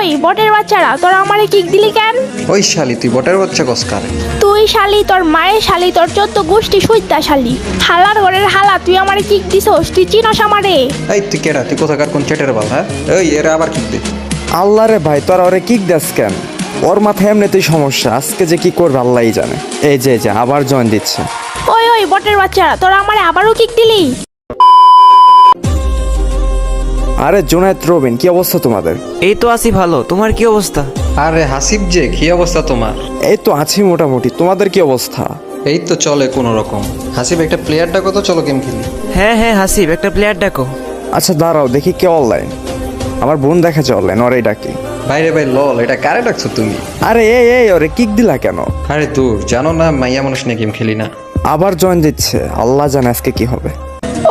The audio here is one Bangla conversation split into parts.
ওই বটের বাচ্চারা, তোরা আমারে কিক দিলি কেন? ওই শালি তুই বটের বাচ্চা কসকার। তুই শালি, তোর মায়ের শালি, তোর 14 গোষ্ঠী সুইতা শালি, হালার ঘরের হালা, তুই আমারে কিক দিছস? তুই চিনস আমারে? এই তুই কেডা? তুই কোথাকার কোন চেটের বাল? হ্যাঁ এই এরা আবার কিক দে। আল্লাহ রে ভাই, তোরা ওরে কিক দাস কেন? ওর মাথায় এমনিতেই সমস্যা, আজকে যে কি করবে আল্লাহই জানে। এই যে আবার জয়েন দিচ্ছে। ওই ওই বটের বাচ্চারা, তোরা আমারে আবারও কিক দিলি? আরে জুনায়েদ, রবিন, কি অবস্থা তোমাদের? এই তো আছি ভালো, তোমার কি অবস্থা? আরে হাসিব যে, কি অবস্থা তোমার? এই তো আছি মোটামুটি, তোমাদের কি অবস্থা? এই তো চলে কোনো রকম। হাসিব একটা প্লেয়ার ডাকো তো, চলো গেম খেলি। হ্যাঁ হ্যাঁ হাসিব, একটা প্লেয়ার ডাকো। আচ্ছা দাঁড়াও দেখি কে অনলাইন। আমার বোন দেখাচ্ছে অনলাইন, ওরাই ডাকি। বাইরে ভাই লল, এটা কারে ডাকছো তুমি? আরে এই ওরে কিক দিলা কেন? আরে দূর, জানো না মাইয়া মানুষ নিয়ে গেম খেলি না। আবার জয়েন দিচ্ছে, আল্লাহ জানে আজকে কি হবে।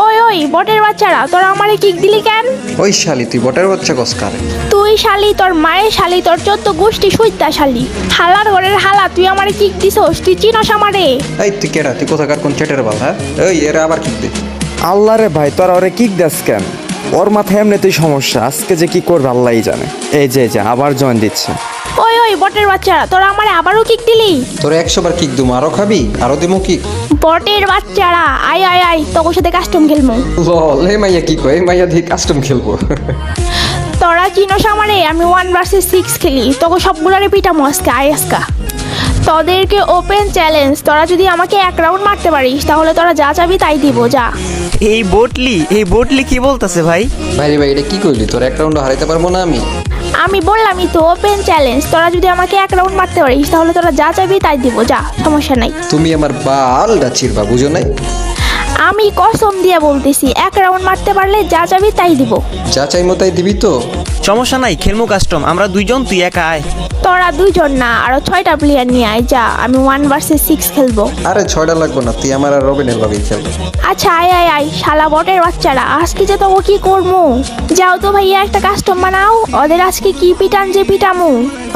ওই ওই বটের বাচ্চারা, তোরা আমারে কিক দিলি কেন? ওই শালি তুই বটের বাচ্চা কসকার। তুই শালি, তোর মায়ের শালি, তোর 14 গোষ্ঠী সুইতা শালি, হালার ঘরের হালা, তুই আমারে কিক দিছস? তুই চিনস আমারে? এই তুই কেডা? তুই কোথাকার কোন চেটের বাল? হ্যাঁ এই এরা আবার কিক দে। আল্লাহ রে ভাই, তোরা ওরে কিক দাস কেন? ওর মাথায় এমনিতেই সমস্যা, আজকে যে কি করবে আল্লাহই জানে। এই যে আবার জয়েন দিচ্ছে। ওই ওই বটের বাচ্চারা, তোরা আমারে আবারও কিক দিলি? তোর 100 বার কিক দুম, আরো খাবি? আরো দিমু কিক। বটের বাচ্চারা, আয় আয় আয়, তোর সাথে কাস্টম খেলবো। লল, এই মাইয়া কি কয়? এই মাইয়া দিয়ে কাস্টম খেলবো। তোরা চিনস আমারে? আমি 1 vs 6 খেলি, তোকে সবগুলারে পিটামো আজকে, আয় আজকা। তোদেরকে ওপেন চ্যালেঞ্জ, তোরা যদি আমাকে 1 রাউন্ড মারতে পারিস তাহলে তোরা যা চাবি তাই দিব, যা। এই বটলি কি বলতেছে ভাই? ভাই ভাই এটা কি কইলি? তোর এক রাউন্ড হারাইতে পারবো না আমি? আমি বললামই তো ওপেন চ্যালেঞ্জ, তোরা যদি আমাকে 1 রাউন্ড মারতে পারিস তাহলে তোরা যা চাবি তাই দিব, যা, সমস্যা নাই। তুমি আমার বালটা চিরবা, বুঝো নাই? আমি কসম দিয়ে বলতেছি, 1 রাউন্ড মারতে পারলে যা চাবি তাই দিব। যা চাইমো তাই দিবি তো? সমস্যা নাই, খেলমু কাস্টম, আমরা দুইজন, তুই একা আয়। তোরা 2 জন না, আরো 6টা প্লেয়ার নিয়ে আয়, যা, আমি 1 vs 6 খেলবো। আরে 6টা লাগবো না, তুই আমার আর রবিনের লবেই খেলবো। আচ্ছা আয় আয় আয়, শালা বটের বাচ্চারা, আজকে যে তোকে কি করবো? যাও তো ভাইয়া একটা কাস্টম বানাও, ওদের আজকে কি পিটান যে পিটামু।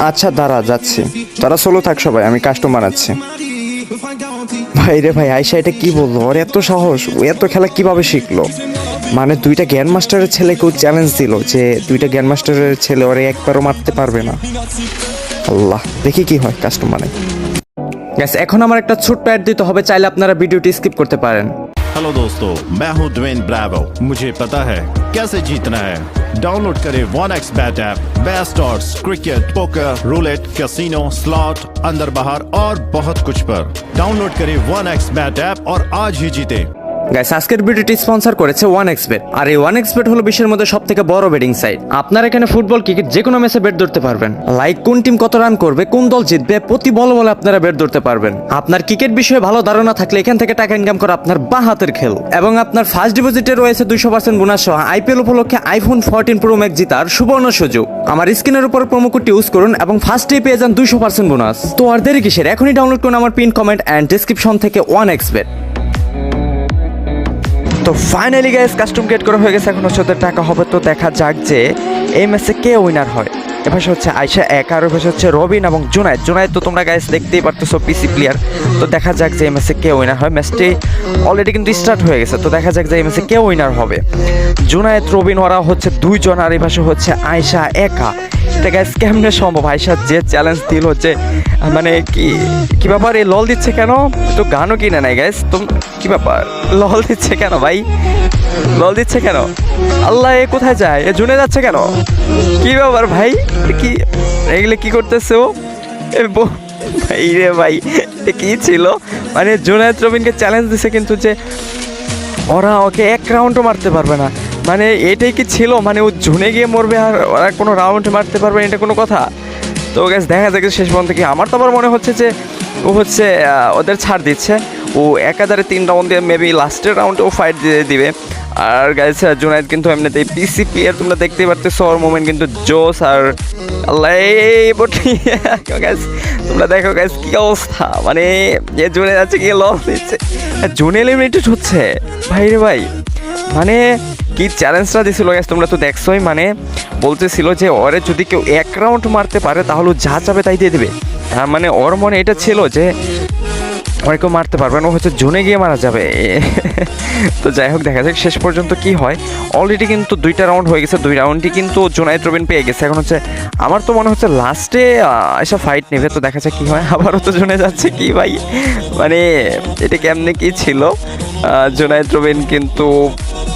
আচ্ছা দাঁড়া, যাচ্ছি। তোরা সোলো থাক সবাই, আমি কাস্টম বানাচ্ছি। ভাই রে ভাই, আয়শা এটা কি বললো? ওর এত সাহস, ও এত খেলা কিভাবে শিখলো? মানে 2টা গ্র্যান্ড মাস্টারের ছেলেকেও চ্যালেঞ্জ দিল যে 2টা গ্র্যান্ড মাস্টারের ছেলে ওরে একবারও মারতে পারবে না। আল্লাহ, দেখি কি হয় কাস্টম বানাই। গ্যাস, এখন আমার একটা ছোট্ট অ্যাড দিতে হবে, চাইলে আপনারা ভিডিওটি স্কিপ করতে পারেন। हेलो दोस्तों, मैं हूं ड्वेन ब्रावो। मुझे पता है कैसे जीतना है। डाउनलोड करें 1xBet app. Best odds, cricket, poker, roulette, casino, slot, अंदर बाहर और बहुत कुछ पर। डाउनलोड करें 1xBet ऐप और आज ही जीते। গাইস, আজকের ভিডিওটি স্পন্সর করেছে 1xBet। আর এই 1xBet হলো বিশ্বের মধ্যে সবথেকে বড় বেটিং সাইট। আপনারা এখানে ফুটবল, ক্রিকেট যে কোনো ম্যাচে বেট ধরতে পারবেন। লাইক কোন টিম কত রান করবে, কোন দল জিতবে, প্রতি বলে আপনারা বেট ধরতে পারবেন। আপনার ক্রিকেট বিষয়ে ভালো ধারণা থাকলে এখান থেকে টাকা ইনকাম করা আপনার বাঁ হাতের খেল। এবং আপনার ফার্স্ট ডিপোজিটে রয়েছে 200% বোনাস সহ আইপিএল উপলক্ষে আইফোন 14 প্রো ম্যাক্স জেতার সুবর্ণ সুযোগ। আমার স্ক্রিনের উপর প্রোমো কোডটি ইউজ করুন এবং ফার্স্টে পেয়ে যান 200% বোনাস। তো আর দেরি কিসের, এখনই ডাউনলোড করুন আমার পিন কমেন্ট এন্ড ডেসক্রিপশন থেকে 1xBet। তো ফাইনালি গাইস, কাস্টম গেট করা হয়ে গেছে, এখন হচ্ছে ওদের টাকা হবে। তো দেখা যাক যে এই ম্যাচে কে উইনার হয়। এবার হচ্ছে আয়শা এক, আর এবার হচ্ছে রবিন এবং জুনায়েদ তো তোমরা গাইস দেখতেই পারতেছো পিসি প্লেয়ার। তো দেখা যাক যে এই ম্যাচে কে উইনার হয়। ম্যাচটি অলরেডি কিন্তু স্টার্ট হয়ে গেছে, তো দেখা যাক যে এই ম্যাচে কে উইনার হবে। জুনায়েদ, রবিন ওরা হচ্ছে 2 জন, আর এই পাশে হচ্ছে আয়শা একা। এটা গাইস কেমনে সম্ভব? আয়শা যে চ্যালেঞ্জ দিল হচ্ছে, মানে কি ব্যাপার? এই লল দিচ্ছে কেন? তো গানও কিনে নাই গাইস, তো কি ব্যাপার? লল দিচ্ছে কেন ভাই? লল দিচ্ছে কেন? আল্লাহ, এ কোথায় যায়? এ জুনে যাচ্ছে কেন? কি ব্যাপার ভাই? কি এগুলো কি করতেছে ও? ভাই রে ভাই, কি ছিল? মানে জুনায়েদ রবিনকে চ্যালেঞ্জ দিছে, কিন্তু যে ওরা ওকে 1 রাউন্ডও মারতে পারবে না। মানে এটাই কি ছিল? মানে ও জুনে গিয়ে মরবে আর ওরা কোনো রাউন্ড মারতে পারবে না, এটা কোনো কথা? তো গ্যাস, দেখা যাক শেষ পর্যন্ত কি। আমার তো আবার মনে হচ্ছে যে ও হচ্ছে ওদের ছাড় দিচ্ছে, ও একাধারে 3 রাউন্ড দিয়ে মেবি লাস্টের রাউন্ডে ও ফাইট দিয়ে দিবে। আর গাইস, জুনায়েদ কিন্তু এমনিতেই পিসি প্লেয়ার, তোমরা দেখতেই পারতেছো ওর মুভমেন্ট কিন্তু জোস। আর আল্লাহ, গাইস তোমরা দেখো গাইস কি অবস্থা, মানে এ জুনে যাচ্ছে কি লস দিচ্ছে, জুনে এলিমিনেটেড হচ্ছে। ভাই রে ভাই, মানে কি চ্যালেঞ্জটা দিছিল গাইস, তোমরা তো দেখছোই। মানে বলতেছিল যে ওরে যদি কেউ 1 রাউন্ড মারতে পারে তাহলে যা চাবে তাই দিয়ে দেবে। মানে ওর মনে এটা ছিল যে আমার কেউ মারতে পারবে না, ও হচ্ছে জোনে গিয়ে মারা যাবে। তো যাই হোক, দেখা যাক শেষ পর্যন্ত কি হয়। অলরেডি কিন্তু 2টা রাউন্ড হয়ে গেছে, 2 রাউন্ডই কিন্তু জোনায়েদ রবিন পেয়ে গেছে। এখন হচ্ছে আমার তো মনে হচ্ছে লাস্টে এসব ফাইট নেবে, তো দেখা যাক কি হয়। আবারও তো জোনে যাচ্ছে কি ভাই, মানে এটা কেমনে কি ছিল। জোনায়েদ রবিন কিন্তু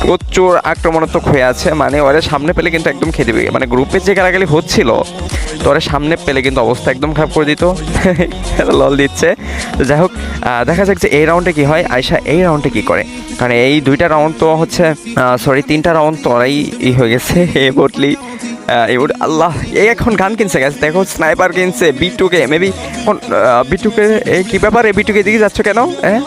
প্রচুর আক্রমণাত্মক হয়ে আছে, মানে ওরা সামনে পেলে কিন্তু একদম খেয়ে দিবে। মানে গ্রুপে যে গালাগালি হচ্ছিল, তো ওরা সামনে পেলে কিন্তু অবস্থা একদম খারাপ করে দিত। লল দিচ্ছে। তো যাই হোক, দেখা যাক যে এই রাউন্ডে কি হয়, আয়শা এই রাউন্ডে কি করে। কারণ এই 2টা রাউন্ড তো হচ্ছে, সরি 3টা রাউন্ড তো ওরাই হয়ে গেছে। বটলি এবার আল্লাহ, এই এখন গান কিনছে গেছে, দেখো স্নাইপার কিনছে বিটুকে। মেবি বিটুকে কি ব্যাপার, বিটুকে দিকে যাচ্ছ কেন? হ্যাঁ,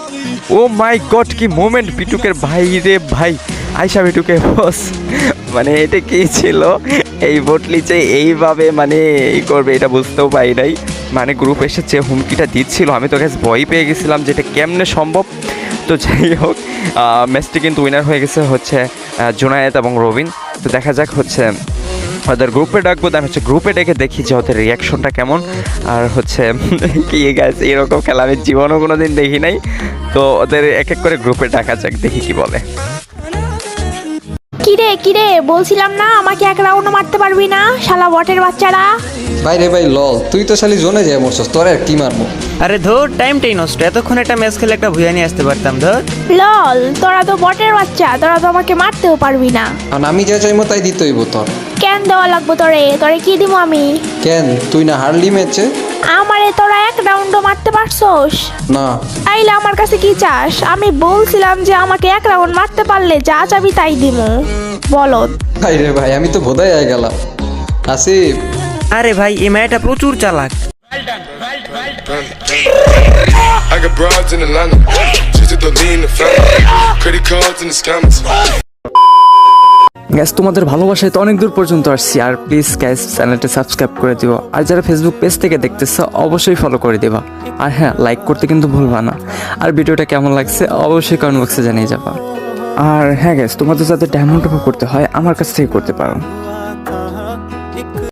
ও মাই গড, কি মোমেন্ট বিটুকের, ভাই রে ভাই। আয়শা বিটুকে বস, মানে এটা কি ছিল, এই বটলি যে এইভাবে মানে এই করবে এটা বুঝতেও পারি নাই। মানে গ্রুপ এসে যে হুমকিটা দিচ্ছিল, আমি তো গ্যাস ভয় পেয়ে গেছিলাম যেটা কেমনে সম্ভব। তো যাই হোক, ম্যাচটি কিন্তু উইনার হয়ে গেছে হচ্ছে জোনায়েদ এবং রবিন। তো দেখা যাক হচ্ছে ওদের গ্রুপে ডাকবো, দেন হচ্ছে গ্রুপে ডেকে দেখি যে ওদের রিয়াকশনটা কেমন। আর হচ্ছে কি গাইস, এরকম খেলা আমি জীবনও কোনো দিন দেখি নাই। তো ওদের এক এক করে গ্রুপে ডাকা যাক, দেখি কি বলে। কিরে বলছিলাম না আমাকে এক রাউন্ড মারতে পারবি না, শালা বটের বাচ্চারা। ভাই রে ভাই লল, তুই তো শালি জোনে যায় মরছস, তোর আর কি মারবো। আরে ধর, টাইমটাই নষ্ট, এতক্ষণ একটা ম্যাচ খেলে একটা ভুয়া নিয়ে আসতে পারতাম। ধর লল, তোরা তো বটের বাচ্চা, তোরা তো আমাকে মারতেও পারবি না। আর আমি যা চাইবো তাই দিতে হইব তোর। কেন দেওয়া লাগবো তোরে কি দিব আমি? কেন তুই না হারলি ম্যাচে? আমারে তোরা এক রাউন্ডও মারতে পারছোস না। তাইলে আমার কাছে কি চাস? আমি বলছিলাম যে আমাকে এক রাউন্ড মারতে পারলে যা চাবি তাই দিমু। বলদ। ভাই রে ভাই, আমি তো বোধাই হয়ে গেলাম। আসিফ, আরে ভাই, এই মেয়েটা প্রচুর চালাক। I got broads in Atlanta, just to lean the family, credit cards and the scammers. Gas, তোমাদের ভালোবাসায় তো অনেক দূর পর্যন্ত আসছি, আর প্লিজ গ্যাস চ্যানেলটা সাবস্ক্রাইব করে দিও। আর যারা ফেসবুক পেজ থেকে দেখতেছো অবশ্যই ফলো করে দিবা। আর হ্যাঁ, লাইক করতে কিন্তু ভুলবা না। আর ভিডিওটা কেমন লাগছে অবশ্যই কমেন্ট বক্সে জানিয়ে যাবা। আর হ্যাঁ গ্যাস, তোমাদের যাদের ডায়মন্ড টপ করতে হয় আমার কাছ থেকে করতে পারো।